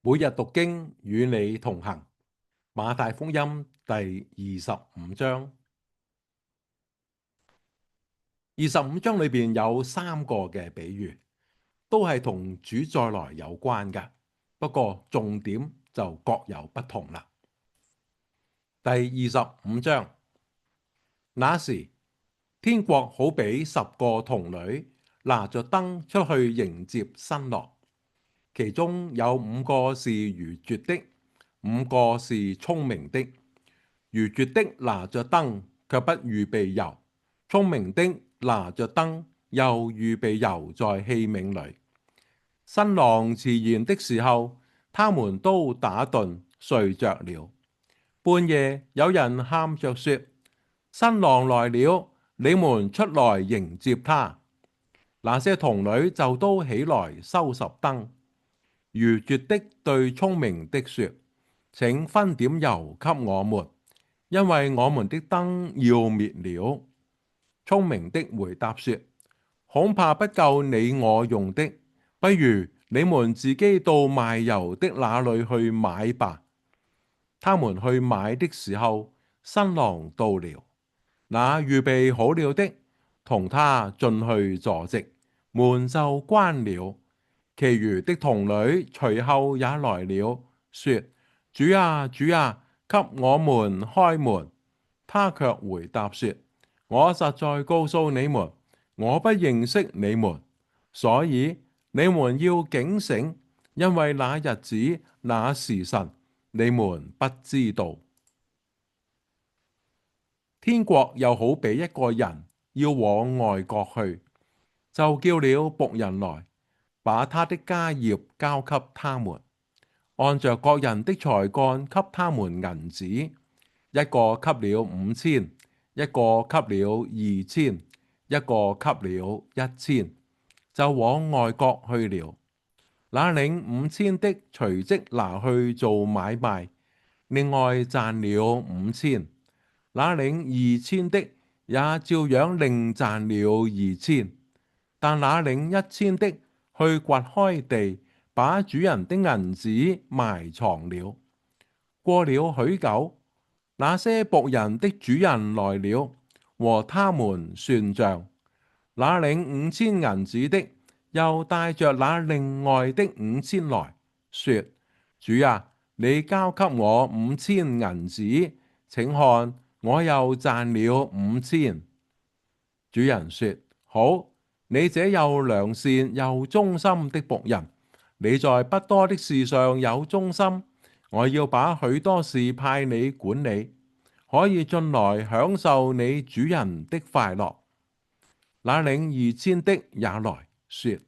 每日讀經與你同行。馬太福音第25章。25章裏邊有3個嘅比喻，都係同主再來有關嘅，不過重點就各有不同啦。第25章，那時天國好比10個童女拿着燈出去迎接新郎，其中有5個是愚拙的，5個是聰明的。愚拙的拿着燈，卻不預備油；聰明的拿着燈，又預備油在器皿裏。新郎遲延的時候，他們都打盹睡着了。半夜有人喊着說：新郎來了，你們出來迎接他。那些童女就都起來收拾燈。愚拙的對聰明的說：請分點油給我們，因為我們的燈要滅了。聰明的回答說：恐怕不夠你我用的，不如你們自己到賣油的那裏去買吧。他們去買的時候，新郎到了，那預備好了的同他進去坐席，門就關了。其餘的童女隨後也來了，說：主啊，主啊，給我們開門。他卻回答說：我實在告訴你們，我不認識你們，所以你們要警醒，因為那日子、那時辰，你們不知道。天國又好比一個人要往外國去，就叫了僕人來，把他的家業交給他們，按着各人的才幹給他們銀子，一個給了5000，一個給了2000，一個給了1000，就往外國去了。那領5000的隨即拿去做買賣，另外賺了5000。那領2000的也照樣另賺了2000。但那領1000的去掘開地，把主人的銀子埋藏了。過了許久，那些僕人的主人來了，和他們算賬。那領5000銀子的又帶着那另外的5000來說：主啊，你交給我5000銀子，請看，我又賺了5000。主人說：好，你這又良善又忠心的僕人，你在不多的事上有忠心，我要把許多事派你管理，可以進來享受你主人的快樂。那領2000的也來說：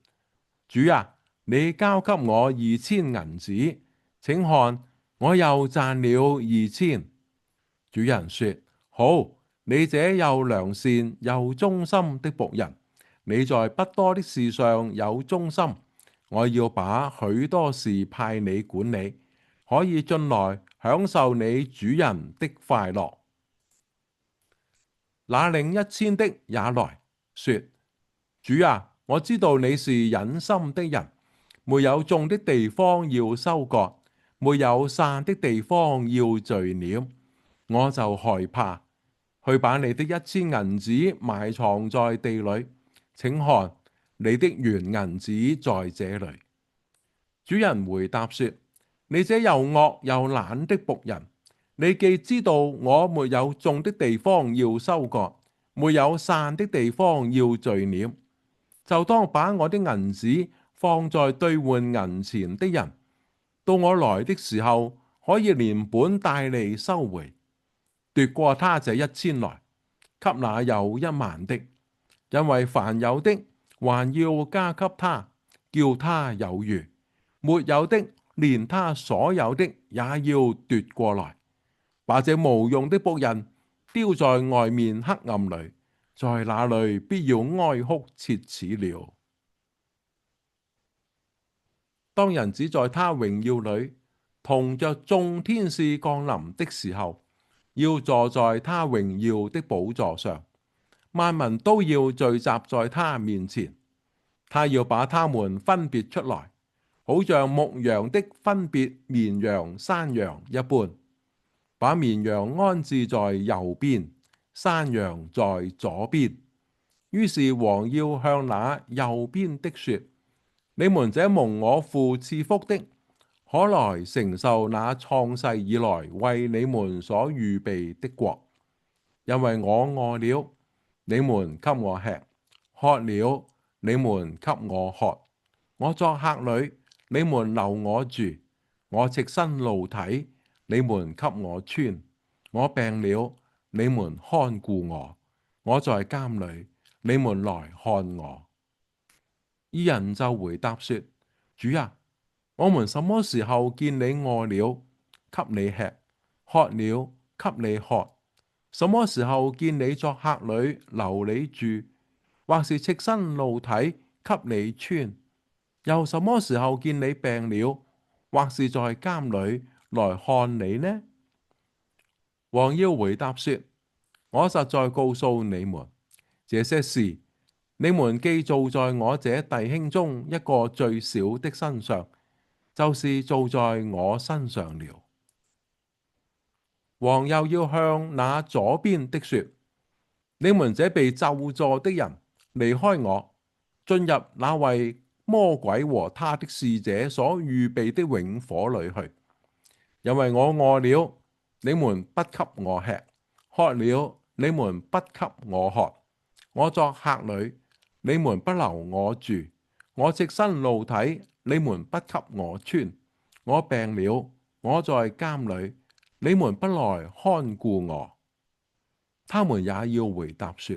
主啊，你交給我2000銀子，請看，我又賺了2000。主人說：好，你這又良善又忠心的僕人，你在不多的事上有忠心，我要把許多事派你管理，可以進來享受你主人的快樂。那領1000的也來說：主啊，我知道你是忍心的人，沒有種的地方要收割，沒有散的地方要聚斂，我就害怕，去把你的1000銀子埋藏在地裏，請看，你的原銀子在這裏。主人回答說：你這又惡又懶的僕人，你既知道我沒有種的地方要收割，沒有散的地方要聚斂，就當把我的銀子放在兌換銀錢的人，到我來的時候，可以連本帶利收回，奪過他這1000來，給那有10000的，因為凡有的還要加給他，叫他有餘；沒有的，連他所有的也要奪過來。把這無用的僕人丟在外面黑暗裏，在那裏必要哀哭切齒了。當人子在他榮耀裏同着眾天使降臨的時候，要坐在他榮耀的寶座上，萬民都要聚集在他面前，他要把他們分別出來，好像牧羊的分別綿羊山羊一般，把綿羊安置在右邊，山羊在左邊。於是王要向那右邊的說：你們這蒙我父賜福的，可來承受那創世以來為你們所預備的國。因為我餓了，你們給我吃；渴了，你們給我喝。我作客旅，你們留我住；我赤身露體，你們給我穿；我病了，你們看顧我；我在監裏，你們來看我。義人就回答說：主啊，我們什麼時候見你餓了，給你吃；渴了，給你喝？什麼時候見你作客旅，留你住，或是赤身露體，給你穿？又什麼時候見你病了，或是在監裏來看你呢？王要回答說：我實在告訴你們，這些事你們既做在我這弟兄中一個最小的身上，就是做在我身上了。王又要向那左邊的說：你們這被咒詛的人，離開我，進入那為魔鬼和他的使者所預備的永火裏去。因為我餓了，你們不給我吃；渴了，你們不給我喝。我作客旅，你們不留我住；我赤身露體，你們不給我穿；我病了，我在監裏，你們不來看顧我。他們也要回答說：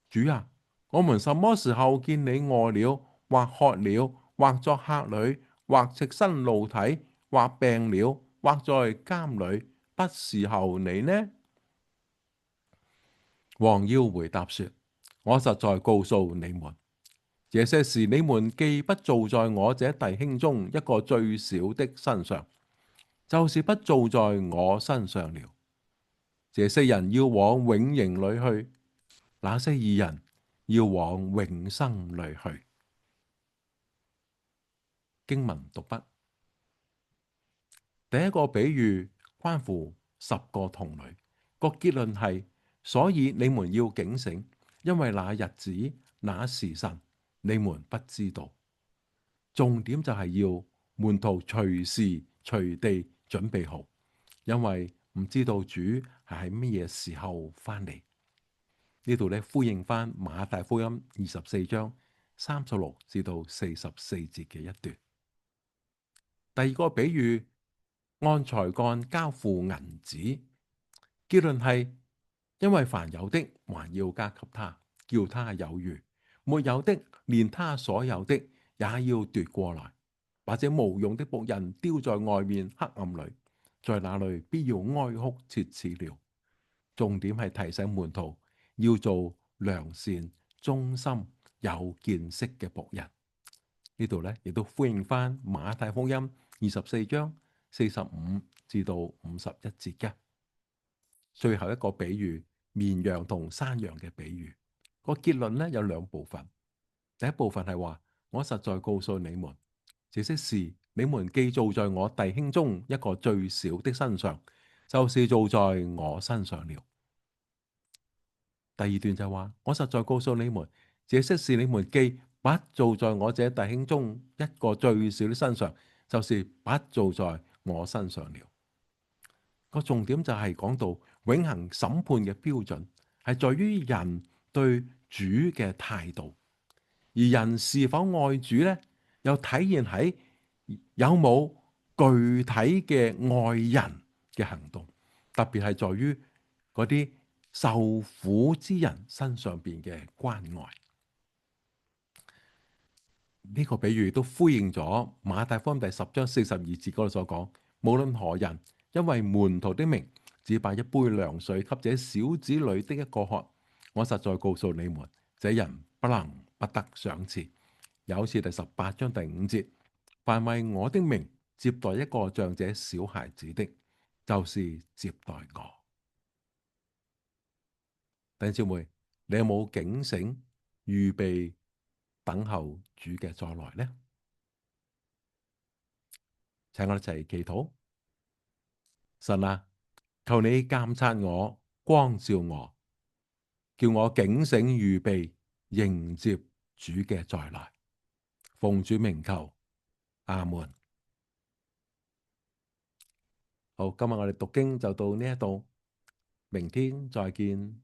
主啊，我們什麼時候見你餓了，或渴了，或作客旅，或赤身露體，或病了，或在監裏，不伺候你呢？王要回答說：我實在告訴你們，這些事你們既不做在我這弟兄中一個最小的身上，就是不做在我身上了。這些人要往永刑裏去，那些義人要往永生裏去。經文讀畢。第一個比喻關乎10個童女，個結論係：所以你們要警醒，因為那日子、那時辰，你們不知道。重點就係要門徒隨時隨地準備好，因為唔知道主係喺乜嘢時候翻嚟。呢度咧呼應翻馬太福音24章36至到44節嘅一段。第二個比喻，按才幹交付銀子，結論係因為凡有的還要加給他，叫他有餘；沒有的，連他所有的也要奪過來。把這無用的僕人丟在外面黑暗裏，在那裏必要哀哭切齒了。重點係提醒門徒要做良善、忠心、有見識嘅僕人。呢度咧亦都呼應翻馬太福音24章45至到51節嘅最後一個比喻，綿羊同山羊嘅比喻。個結論咧有兩部分。第一部分係話：我實在告訴你們，這些事你們既做在我弟兄中一個最小的身上，就是做在我身上了。第二段就話：我實在告訴你們，這些事你們既不做在我這弟兄中一個最小的身上，就是不做在我身上了。個重點就係講到永恆審判嘅標準係在於人對主嘅態度，而人是否愛主呢，又體現喺有冇具體嘅愛人嘅行動，特別係在於嗰啲受苦之人身上邊嘅關愛。呢個比喻都呼應咗馬太福音第10章42節嗰度所講：無論何人因為門徒的名，只把一杯涼水給這小子裏的一個喝，我實在告訴你們，這人不能不得賞賜。又好似第18章第5節：凡為我的名接待一個像這小孩子的，就是接待我。弟兄姊妹，你有冇警醒預備等候主嘅再來呢？請我哋一齊祈禱。神啊，求你監察我，光照我，叫我警醒預備迎接主嘅再來。奉主名求，阿門。好，今日我哋讀經就到呢一度，明天再見。